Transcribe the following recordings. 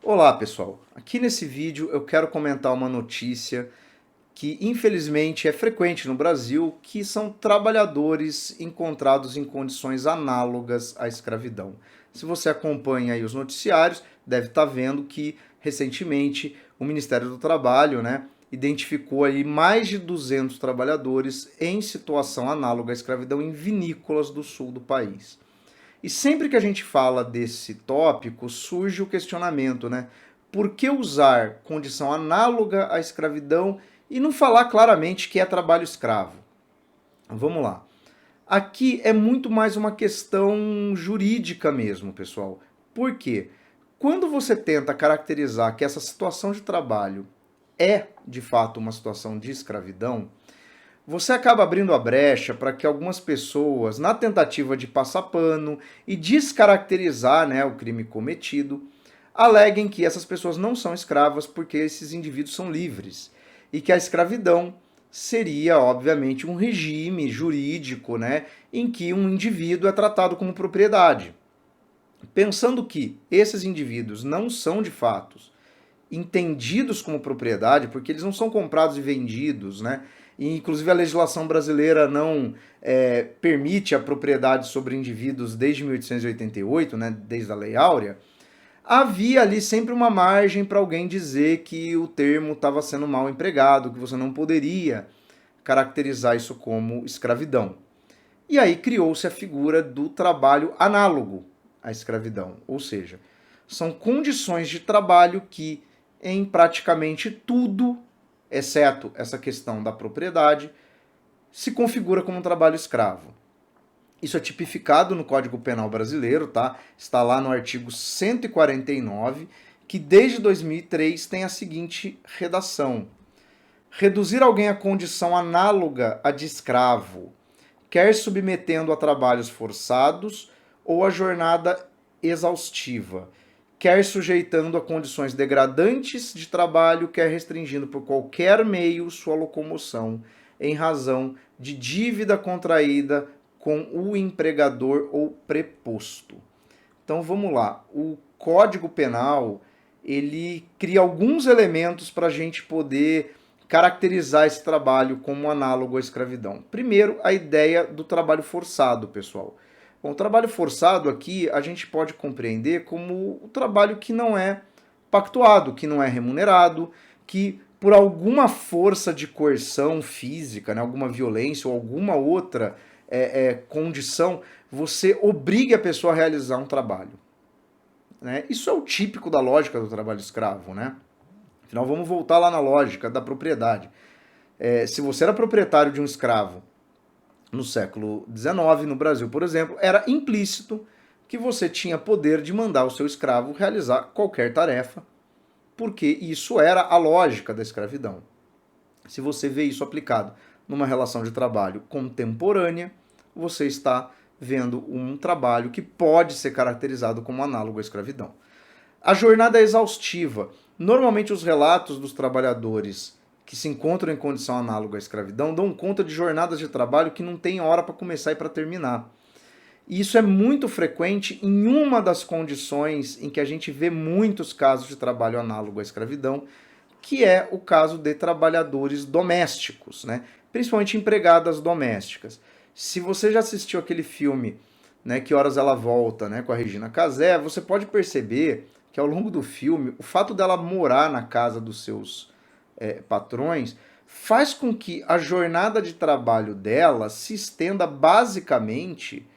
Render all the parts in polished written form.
Olá pessoal, aqui nesse vídeo eu quero comentar uma notícia que infelizmente é frequente no Brasil, que são trabalhadores encontrados em condições análogas à escravidão. Se você acompanha aí os noticiários, deve estar vendo que recentemente o Ministério do Trabalho, identificou aí mais de 200 trabalhadores em situação análoga à escravidão em vinícolas do sul do país. E sempre que a gente fala desse tópico, surge o questionamento, né? Por que usar condição análoga à escravidão e não falar claramente que é trabalho escravo? Vamos lá. Aqui é muito mais uma questão jurídica mesmo, pessoal. Por quê? Quando você tenta caracterizar que essa situação de trabalho é, de fato, uma situação de escravidão, você acaba abrindo a brecha para que algumas pessoas, na tentativa de passar pano e descaracterizar, o crime cometido, aleguem que essas pessoas não são escravas porque esses indivíduos são livres e que a escravidão seria, obviamente, um regime jurídico, em que um indivíduo é tratado como propriedade. Pensando que esses indivíduos não são, de fato, entendidos como propriedade, porque eles não são comprados e vendidos, E, inclusive, a legislação brasileira não permite a propriedade sobre indivíduos desde 1888, desde a Lei Áurea. Havia ali sempre uma margem para alguém dizer que o termo estava sendo mal empregado, que você não poderia caracterizar isso como escravidão. E aí criou-se a figura do trabalho análogo à escravidão, ou seja, são condições de trabalho que, em praticamente tudo, exceto essa questão da propriedade, se configura como um trabalho escravo. Isso é tipificado no Código Penal brasileiro, tá? Está lá no artigo 149, que desde 2003 tem a seguinte redação: reduzir alguém à condição análoga à de escravo, quer submetendo a trabalhos forçados ou a jornada exaustiva, quer sujeitando a condições degradantes de trabalho, quer restringindo por qualquer meio sua locomoção, em razão de dívida contraída com o empregador ou preposto. Então vamos lá, o Código Penal ele cria alguns elementos para a gente poder caracterizar esse trabalho como análogo à escravidão. Primeiro, a ideia do trabalho forçado, pessoal. Bom, o trabalho forçado aqui a gente pode compreender como o trabalho que não é pactuado, que não é remunerado, que por alguma força de coerção física, alguma violência ou alguma outra condição, você obrigue a pessoa a realizar um trabalho. Isso é o típico da lógica do trabalho escravo. Afinal, vamos voltar lá na lógica da propriedade. Se você era proprietário de um escravo no século XIX, no Brasil, por exemplo, era implícito que você tinha poder de mandar o seu escravo realizar qualquer tarefa, porque isso era a lógica da escravidão. Se você vê isso aplicado numa relação de trabalho contemporânea, você está vendo um trabalho que pode ser caracterizado como análogo à escravidão. A jornada é exaustiva. Normalmente os relatos dos trabalhadores que se encontram em condição análoga à escravidão dão conta de jornadas de trabalho que não tem hora para começar e para terminar. E isso é muito frequente em uma das condições em que a gente vê muitos casos de trabalho análogo à escravidão, que é o caso de trabalhadores domésticos, principalmente empregadas domésticas. Se você já assistiu aquele filme, Que Horas Ela Volta, com a Regina Casé, você pode perceber que ao longo do filme, o fato dela morar na casa dos seus patrões faz com que a jornada de trabalho dela se estenda basicamente,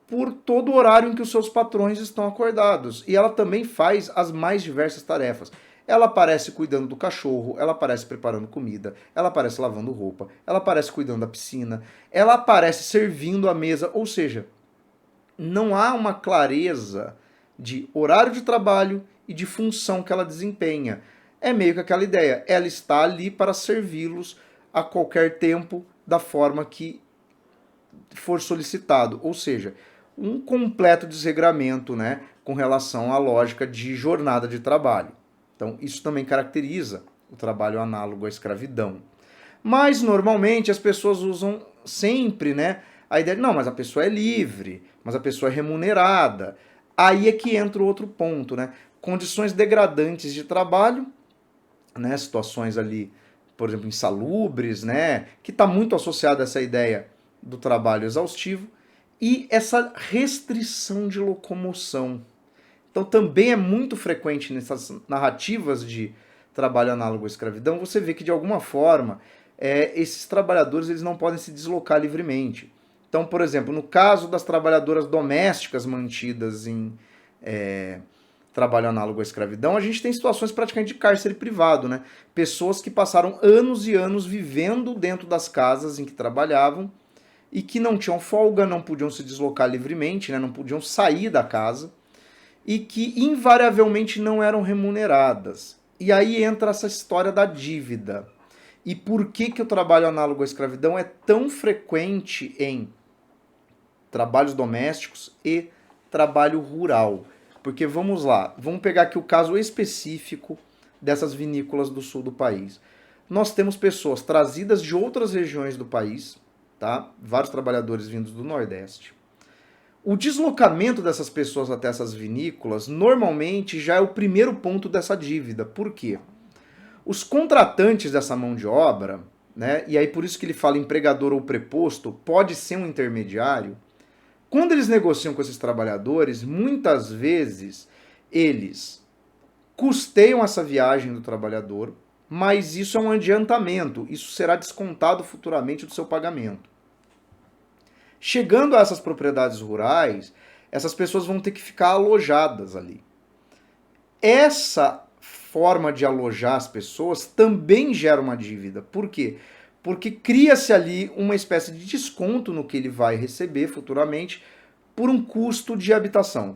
por todo o horário em que os seus patrões estão acordados. E ela também faz as mais diversas tarefas. Ela aparece cuidando do cachorro, ela aparece preparando comida, ela aparece lavando roupa, ela aparece cuidando da piscina, ela aparece servindo a mesa, ou seja, não há uma clareza de horário de trabalho e de função que ela desempenha. É meio que aquela ideia, ela está ali para servi-los a qualquer tempo, da forma que for solicitado, ou seja, um completo desregramento, com relação à lógica de jornada de trabalho. Então, isso também caracteriza o trabalho análogo à escravidão. Mas, normalmente, as pessoas usam sempre, a ideia de, não, mas a pessoa é livre, mas a pessoa é remunerada. Aí é que entra o outro ponto, condições degradantes de trabalho, né, situações ali, por exemplo, insalubres, né, que está muito associada a essa ideia do trabalho exaustivo, e essa restrição de locomoção. Então também é muito frequente nessas narrativas de trabalho análogo à escravidão, você vê que de alguma forma esses trabalhadores eles não podem se deslocar livremente. Então, por exemplo, no caso das trabalhadoras domésticas mantidas em trabalho análogo à escravidão, a gente tem situações praticamente de cárcere privado, né? Pessoas que passaram anos e anos vivendo dentro das casas em que trabalhavam e que não tinham folga, não podiam se deslocar livremente, né? Não podiam sair da casa e que invariavelmente não eram remuneradas. E aí entra essa história da dívida. E por que o trabalho análogo à escravidão é tão frequente em trabalhos domésticos e trabalho rural? Porque vamos lá, vamos pegar aqui o caso específico dessas vinícolas do sul do país. Nós temos pessoas trazidas de outras regiões do país, tá? Vários trabalhadores vindos do Nordeste. O deslocamento dessas pessoas até essas vinícolas normalmente já é o primeiro ponto dessa dívida. Por quê? Os contratantes dessa mão de obra, né, e aí por isso que ele fala empregador ou preposto, pode ser um intermediário. Quando eles negociam com esses trabalhadores, muitas vezes eles custeiam essa viagem do trabalhador, mas isso é um adiantamento, isso será descontado futuramente do seu pagamento. Chegando a essas propriedades rurais, essas pessoas vão ter que ficar alojadas ali. Essa forma de alojar as pessoas também gera uma dívida. Por quê? Porque cria-se ali uma espécie de desconto no que ele vai receber futuramente por um custo de habitação.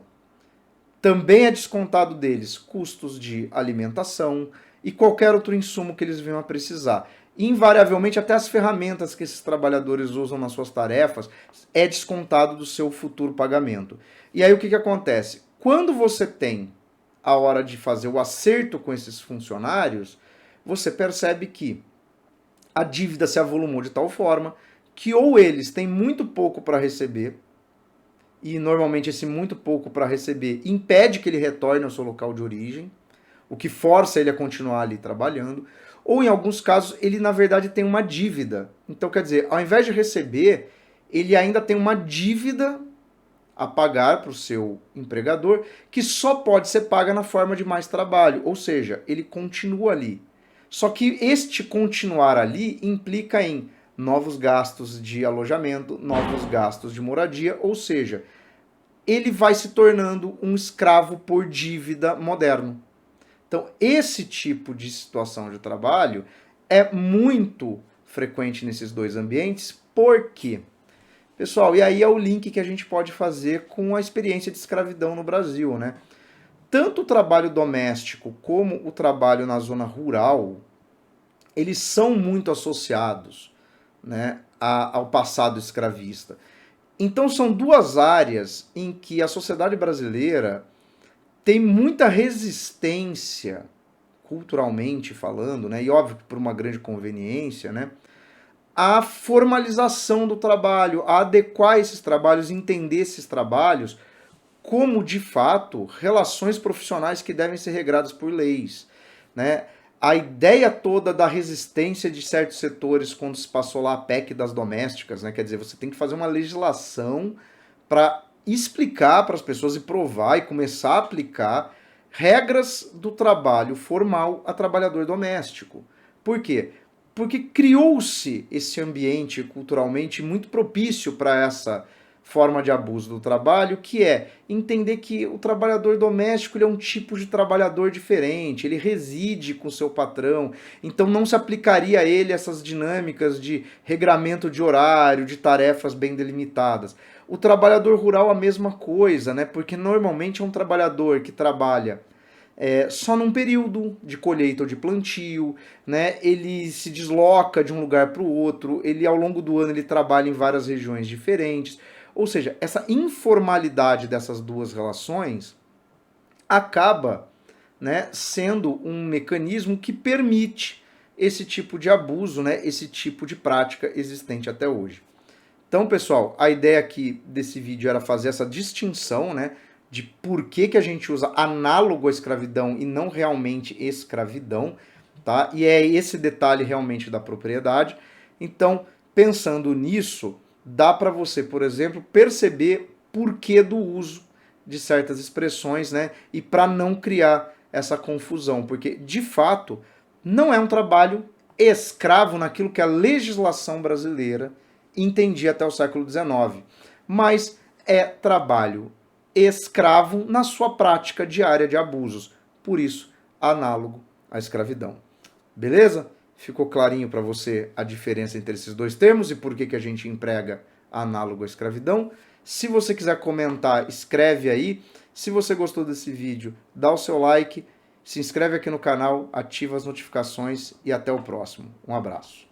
Também é descontado deles custos de alimentação e qualquer outro insumo que eles venham a precisar. Invariavelmente, até as ferramentas que esses trabalhadores usam nas suas tarefas é descontado do seu futuro pagamento. E aí o que acontece? Quando você tem a hora de fazer o acerto com esses funcionários, você percebe que a dívida se avolumou de tal forma que ou eles têm muito pouco para receber, e normalmente esse muito pouco para receber impede que ele retorne ao seu local de origem, o que força ele a continuar ali trabalhando, ou em alguns casos ele na verdade tem uma dívida. Então quer dizer, ao invés de receber, ele ainda tem uma dívida a pagar para o seu empregador, que só pode ser paga na forma de mais trabalho, ou seja, ele continua ali. Só que este continuar ali implica em novos gastos de alojamento, novos gastos de moradia, ou seja, ele vai se tornando um escravo por dívida moderno. Então, esse tipo de situação de trabalho é muito frequente nesses dois ambientes, por quê? Pessoal, e aí é o link que a gente pode fazer com a experiência de escravidão no Brasil, né? Tanto o trabalho doméstico como o trabalho na zona rural, eles são muito associados, né, ao passado escravista. Então são duas áreas em que a sociedade brasileira tem muita resistência, culturalmente falando, né, e óbvio que por uma grande conveniência, né, a formalização do trabalho, a adequar esses trabalhos, entender esses trabalhos como, de fato, relações profissionais que devem ser regradas por leis, né? A ideia toda da resistência de certos setores quando se passou lá a PEC das domésticas, né? Quer dizer, você tem que fazer uma legislação para explicar para as pessoas e provar e começar a aplicar regras do trabalho formal a trabalhador doméstico. Por quê? Porque criou-se esse ambiente culturalmente muito propício para essa forma de abuso do trabalho, que é entender que o trabalhador doméstico ele é um tipo de trabalhador diferente, ele reside com o seu patrão, então não se aplicaria a ele essas dinâmicas de regramento de horário, de tarefas bem delimitadas. O trabalhador rural a mesma coisa, né? Porque normalmente é um trabalhador que trabalha só num período de colheita ou de plantio, né? Ele se desloca de um lugar para o outro, ele ao longo do ano ele trabalha em várias regiões diferentes. Ou seja, essa informalidade dessas duas relações acaba, né, sendo um mecanismo que permite esse tipo de abuso, né, esse tipo de prática existente até hoje. Então, pessoal, a ideia aqui desse vídeo era fazer essa distinção, né, de por que a gente usa análogo à escravidão e não realmente escravidão, tá? E é esse detalhe realmente da propriedade. Então, pensando nisso, dá para você, por exemplo, perceber porquê do uso de certas expressões, né? E para não criar essa confusão, porque de fato não é um trabalho escravo naquilo que a legislação brasileira entendia até o século XIX, mas é trabalho escravo na sua prática diária de abusos, por isso análogo à escravidão. Beleza? Ficou clarinho para você a diferença entre esses dois termos e por que a gente emprega análogo à escravidão? Se você quiser comentar, escreve aí. Se você gostou desse vídeo, dá o seu like, se inscreve aqui no canal, ativa as notificações e até o próximo. Um abraço.